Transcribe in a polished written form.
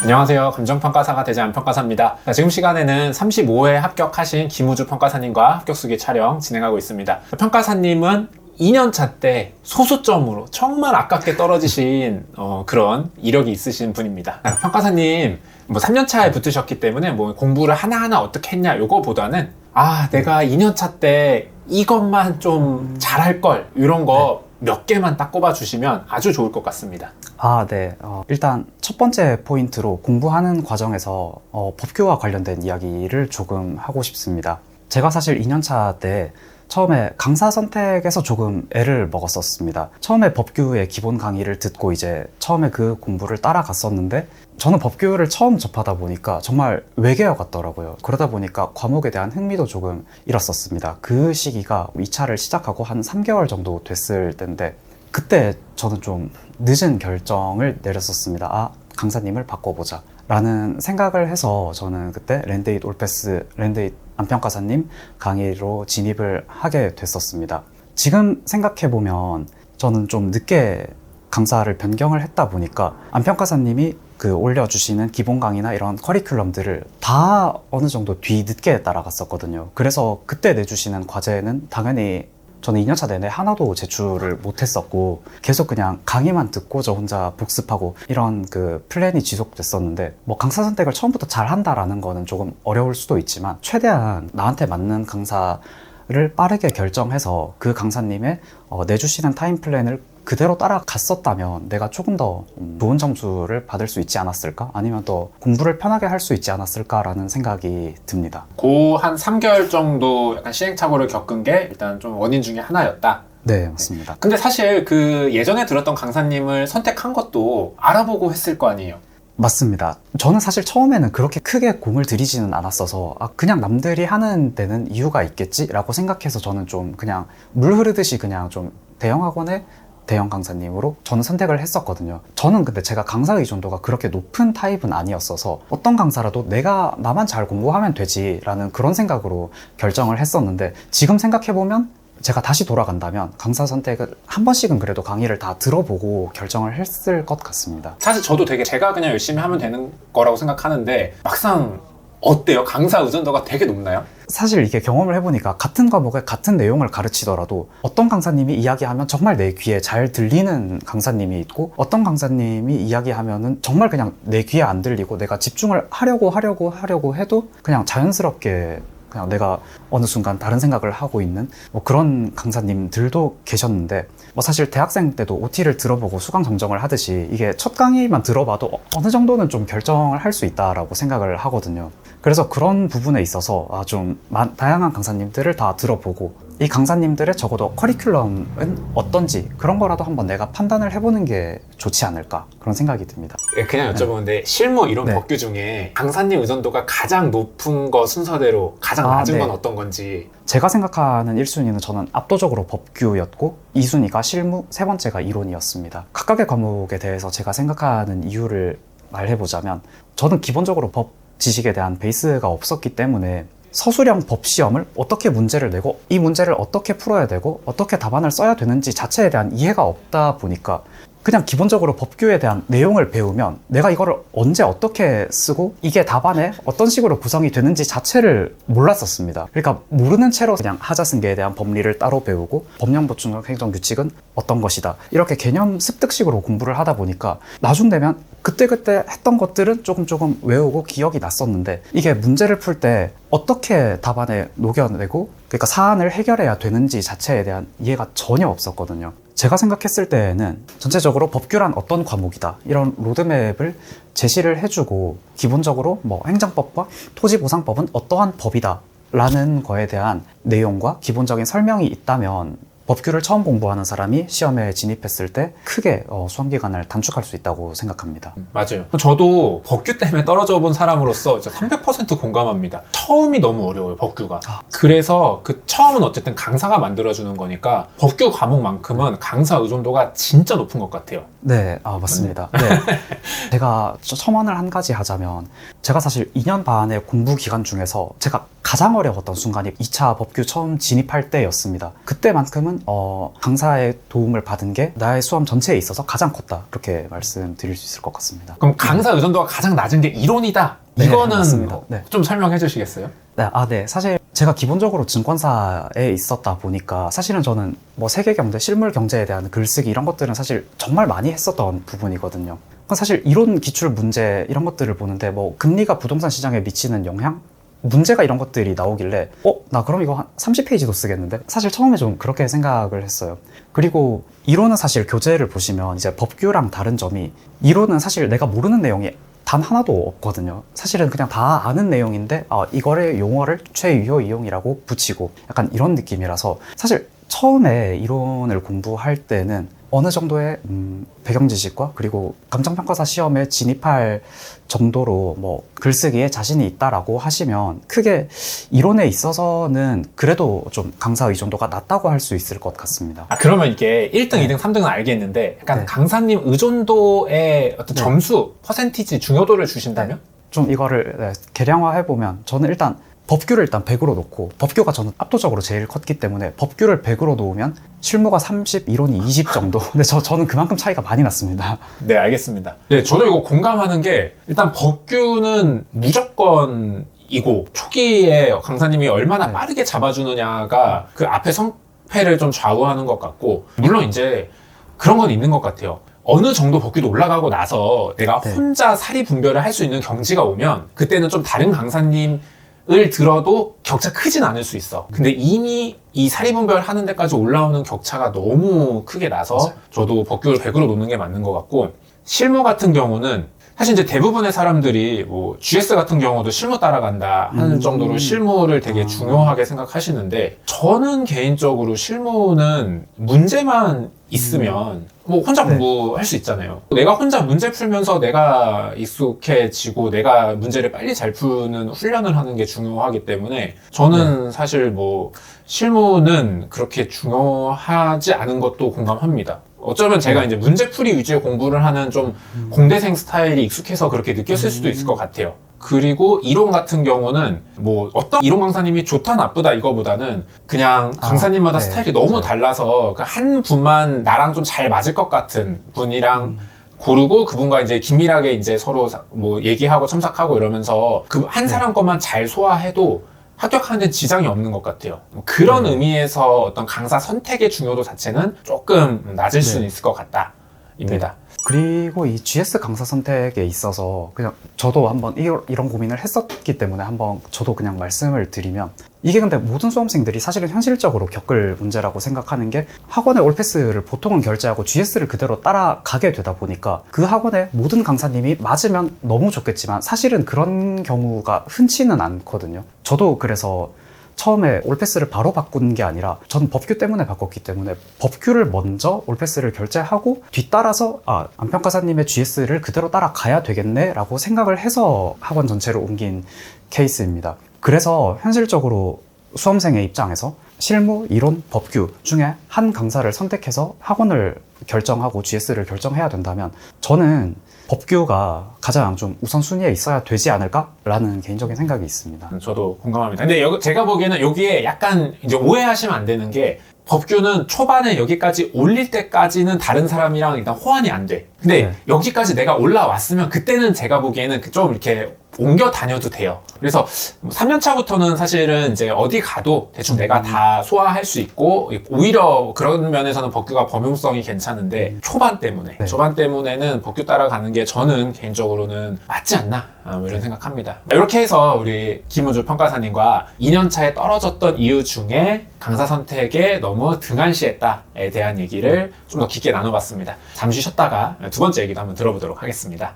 안녕하세요. 감정평가사가 되지 않은 평가사입니다. 지금 시간에는 35회 합격하신 김우주 평가사님과 합격수기 촬영 진행하고 있습니다. 평가사님은 2년차 때 소수점으로 정말 아깝게 떨어지신 그런 이력이 있으신 분입니다. 평가사님 3년차에 붙으셨기 때문에 공부를 하나하나 어떻게 했냐 요거보다는 내가 2년차 때 이것만 좀 잘할 걸 이런 거 몇 개만 딱 꼽아주시면 아주 좋을 것 같습니다. 네. 일단 첫 번째 포인트로 공부하는 과정에서 법규와 관련된 이야기를 조금 하고 싶습니다. 제가 사실 2년차 때 처음에 강사 선택에서 조금 애를 먹었었습니다. 처음에 법규의 기본 강의를 듣고 이제 처음에 그 공부를 따라갔었는데 저는 법규를 처음 접하다 보니까 정말 외계어 같더라고요. 그러다 보니까 과목에 대한 흥미도 조금 잃었었습니다. 그 시기가 2차를 시작하고 한 3개월 정도 됐을 때인데 그때 저는 좀 늦은 결정을 내렸었습니다. 강사님을 바꿔보자 라는 생각을 해서 저는 그때 랜데잇 올패스, 랜데잇 안평가사님 강의로 진입을 하게 됐었습니다. 지금 생각해보면 저는 좀 늦게 강사를 변경을 했다 보니까 안평가사님이 올려주시는 기본 강의나 이런 커리큘럼들을 다 어느 정도 뒤늦게 따라갔었거든요. 그래서 그때 내주시는 과제는 당연히 저는 2년차 내내 하나도 제출을 못했었고 계속 그냥 강의만 듣고 저 혼자 복습하고 이런 플랜이 지속됐었는데 강사 선택을 처음부터 잘 한다라는 거는 조금 어려울 수도 있지만 최대한 나한테 맞는 강사를 빠르게 결정해서 그 강사님의 내주시는 타임 플랜을 그대로 따라갔었다면 내가 조금 더 좋은 점수를 받을 수 있지 않았을까? 아니면 더 공부를 편하게 할 수 있지 않았을까라는 생각이 듭니다. 한 3개월 정도 약간 시행착오를 겪은 게 일단 좀 원인 중에 하나였다. 네, 맞습니다. 근데 사실 예전에 들었던 강사님을 선택한 것도 알아보고 했을 거 아니에요? 맞습니다. 저는 사실 처음에는 그렇게 크게 공을 들이지는 않았어서 그냥 남들이 하는 데는 이유가 있겠지라고 생각해서 저는 좀 그냥 물 흐르듯이 그냥 좀 대형 학원에 대형 강사님으로 저는 선택을 했었거든요. 저는 근데 제가 강사 의존도가 그렇게 높은 타입은 아니었어서 어떤 강사라도 나만 잘 공부하면 되지 라는 그런 생각으로 결정을 했었는데 지금 생각해보면 제가 다시 돌아간다면 강사 선택을 한 번씩은 그래도 강의를 다 들어보고 결정을 했을 것 같습니다. 사실 저도 되게 제가 그냥 열심히 하면 되는 거라고 생각하는데 막상 어때요? 강사 의존도가 되게 높나요? 사실 이게 경험을 해보니까 같은 과목에 같은 내용을 가르치더라도 어떤 강사님이 이야기하면 정말 내 귀에 잘 들리는 강사님이 있고 어떤 강사님이 이야기하면은 정말 그냥 내 귀에 안 들리고 내가 집중을 하려고 해도 그냥 자연스럽게 그냥 내가 어느 순간 다른 생각을 하고 있는 그런 강사님들도 계셨는데 사실 대학생 때도 OT를 들어보고 수강 정정을 하듯이 이게 첫 강의만 들어봐도 어느 정도는 좀 결정을 할 수 있다라고 생각을 하거든요. 그래서 그런 부분에 있어서 좀 다양한 강사님들을 다 들어보고 이 강사님들의 적어도 커리큘럼은 어떤지 그런 거라도 한번 내가 판단을 해보는 게 좋지 않을까 그런 생각이 듭니다. 그냥 여쭤보는데 실무 이론 법규 중에 강사님 의존도가 가장 높은 거 순서대로 가장 낮은 건 어떤 건지. 제가 생각하는 1순위는 저는 압도적으로 법규였고 2순위가 실무, 세 번째가 이론이었습니다. 각각의 과목에 대해서 제가 생각하는 이유를 말해보자면 저는 기본적으로 법 지식에 대한 베이스가 없었기 때문에 서술형 법 시험을 어떻게 문제를 내고 이 문제를 어떻게 풀어야 되고 어떻게 답안을 써야 되는지 자체에 대한 이해가 없다 보니까 그냥 기본적으로 법규에 대한 내용을 배우면 내가 이거를 언제 어떻게 쓰고 이게 답안에 어떤 식으로 구성이 되는지 자체를 몰랐었습니다. 그러니까 모르는 채로 그냥 하자승계에 대한 법리를 따로 배우고 법령 보충 행정 규칙은 어떤 것이다 이렇게 개념 습득식으로 공부를 하다 보니까 나중 되면 그때그때 했던 것들은 조금 외우고 기억이 났었는데 이게 문제를 풀 때 어떻게 답안에 녹여내고 그러니까 사안을 해결해야 되는지 자체에 대한 이해가 전혀 없었거든요. 제가 생각했을 때는 전체적으로 법규란 어떤 과목이다 이런 로드맵을 제시를 해주고 기본적으로 행정법과 토지보상법은 어떠한 법이다 라는 거에 대한 내용과 기본적인 설명이 있다면 법규를 처음 공부하는 사람이 시험에 진입했을 때 크게 수험기간을 단축할 수 있다고 생각합니다. 맞아요. 저도 법규 때문에 떨어져 본 사람으로서 300% 공감합니다. 처음이 너무 어려워요, 법규가. 그래서 처음은 어쨌든 강사가 만들어주는 거니까 법규 과목만큼은 강사 의존도가 진짜 높은 것 같아요. 네, 맞습니다. 네. 제가 첨언을 한 가지 하자면 제가 사실 2년 반의 공부 기간 중에서 제가 가장 어려웠던 순간이 2차 법규 처음 진입할 때였습니다. 그때만큼은 강사의 도움을 받은 게 나의 수험 전체에 있어서 가장 컸다. 그렇게 말씀드릴 수 있을 것 같습니다. 그럼 강사 의존도가 가장 낮은 게 이론이다. 네, 이거는 맞습니다. 네. 좀 설명해 주시겠어요? 네. 사실 제가 기본적으로 증권사에 있었다 보니까 사실은 저는 뭐 세계경제, 실물경제에 대한 글쓰기 이런 것들은 사실 정말 많이 했었던 부분이거든요. 사실 이론 기출 문제 이런 것들을 보는데 뭐 금리가 부동산 시장에 미치는 영향? 문제가 이런 것들이 나오길래 나 그럼 이거 한 30페이지도 쓰겠는데? 사실 처음에 좀 그렇게 생각을 했어요. 그리고 이론은 사실 교재를 보시면 이제 법규랑 다른 점이 이론은 사실 내가 모르는 내용이 단 하나도 없거든요. 사실은 그냥 다 아는 내용인데 이거를 용어를 최유효 이용이라고 붙이고 약간 이런 느낌이라서 사실 처음에 이론을 공부할 때는 어느 정도의 배경 지식과 그리고 감정평가사 시험에 진입할 정도로 뭐 글쓰기에 자신이 있다라고 하시면 크게 이론에 있어서는 그래도 좀 강사 의존도가 낮다고 할 수 있을 것 같습니다. 그러면 이게 1등, 2등, 3등은 알겠는데 약간 네. 강사님 의존도의 어떤 네. 점수, 퍼센티지, 중요도를 주신다면? 좀 이거를 계량화해보면 저는 일단 법규를 일단 100으로 놓고 법규가 저는 압도적으로 제일 컸기 때문에 법규를 100으로 놓으면 실무가 30, 이론이 20 정도. 근데 저는 그만큼 차이가 많이 났습니다. 네, 알겠습니다. 네, 저도 이거 공감하는 게 일단 법규는 무조건이고 초기에 강사님이 얼마나 네. 빠르게 잡아주느냐가 그 앞에 성패를 좀 좌우하는 것 같고 물론 이제 그런 건 있는 것 같아요. 어느 정도 법규도 올라가고 나서 내가 네. 혼자 사리 분별을 할 수 있는 경지가 오면 그때는 좀 다른 강사님 을 들어도 격차 크진 않을 수 있어. 근데 이미 이 사리분별 하는 데까지 올라오는 격차가 너무 크게 나서 맞아요. 저도 법규를 100으로 놓는 게 맞는 것 같고 실무 같은 경우는 사실 이제 대부분의 사람들이 뭐 GS 같은 경우도 실무 따라간다 하는 정도로 실무를 되게 중요하게 생각하시는데 저는 개인적으로 실무는 문제만 있으면 뭐 혼자 네. 공부할 수 있잖아요. 내가 혼자 문제 풀면서 내가 익숙해지고 내가 문제를 빨리 잘 푸는 훈련을 하는 게 중요하기 때문에 저는 사실 뭐 실무는 그렇게 중요하지 않은 것도 공감합니다. 어쩌면 제가 이제 문제풀이 위주의 공부를 하는 좀 공대생 스타일이 익숙해서 그렇게 느꼈을 수도 있을 것 같아요. 그리고 이론 같은 경우는 뭐 어떤 이론 강사님이 좋다 나쁘다 이거보다는 그냥 강사님마다 네, 스타일이 너무 맞아요. 달라서 그 한 분만 나랑 좀 잘 맞을 것 같은 분이랑 고르고 그분과 이제 긴밀하게 이제 서로 뭐 얘기하고 첨삭하고 이러면서 그 한 사람 것만 잘 소화해도 합격하는 데 지장이 없는 것 같아요. 그런 의미에서 어떤 강사 선택의 중요도 자체는 조금 낮을 수는 있을 것 같다. 입니다. 그리고 이 GS 강사 선택에 있어서 그냥 저도 한번 이런 고민을 했었기 때문에 한번 저도 그냥 말씀을 드리면 이게 근데 모든 수험생들이 사실은 현실적으로 겪을 문제라고 생각하는 게 학원의 올패스를 보통은 결제하고 GS를 그대로 따라가게 되다 보니까 그 학원의 모든 강사님이 맞으면 너무 좋겠지만 사실은 그런 경우가 흔치는 않거든요. 저도 그래서 처음에 올패스를 바로 바꾼 게 아니라 저는 법규 때문에 바꿨기 때문에 법규를 먼저 올패스를 결제하고 뒤따라서 안평가사님의 GS를 그대로 따라가야 되겠네 라고 생각을 해서 학원 전체를 옮긴 케이스입니다. 그래서 현실적으로 수험생의 입장에서 실무, 이론, 법규 중에 한 강사를 선택해서 학원을 결정하고 GS를 결정해야 된다면 저는 법규가 가장 좀 우선순위에 있어야 되지 않을까라는 개인적인 생각이 있습니다. 저도 공감합니다. 근데 제가 보기에는 여기에 약간 이제 오해하시면 안 되는 게 법규는 초반에 여기까지 올릴 때까지는 다른 사람이랑 일단 호환이 안 돼. 근데 네. 여기까지 내가 올라왔으면 그때는 제가 보기에는 좀 이렇게 옮겨 다녀도 돼요. 그래서 3년 차부터는 사실은 이제 어디 가도 대충 내가 다 소화할 수 있고 오히려 그런 면에서는 법규가 범용성이 괜찮은데 초반 때문에는 법규 따라가는 게 저는 개인적으로는 맞지 않나 뭐 이런 생각합니다. 이렇게 해서 우리 김우주 평가사님과 2년 차에 떨어졌던 이유 중에 강사 선택에 너무 등한시했다에 대한 얘기를 좀 더 깊게 나눠봤습니다. 잠시 쉬었다가 두 번째 얘기도 한번 들어보도록 하겠습니다.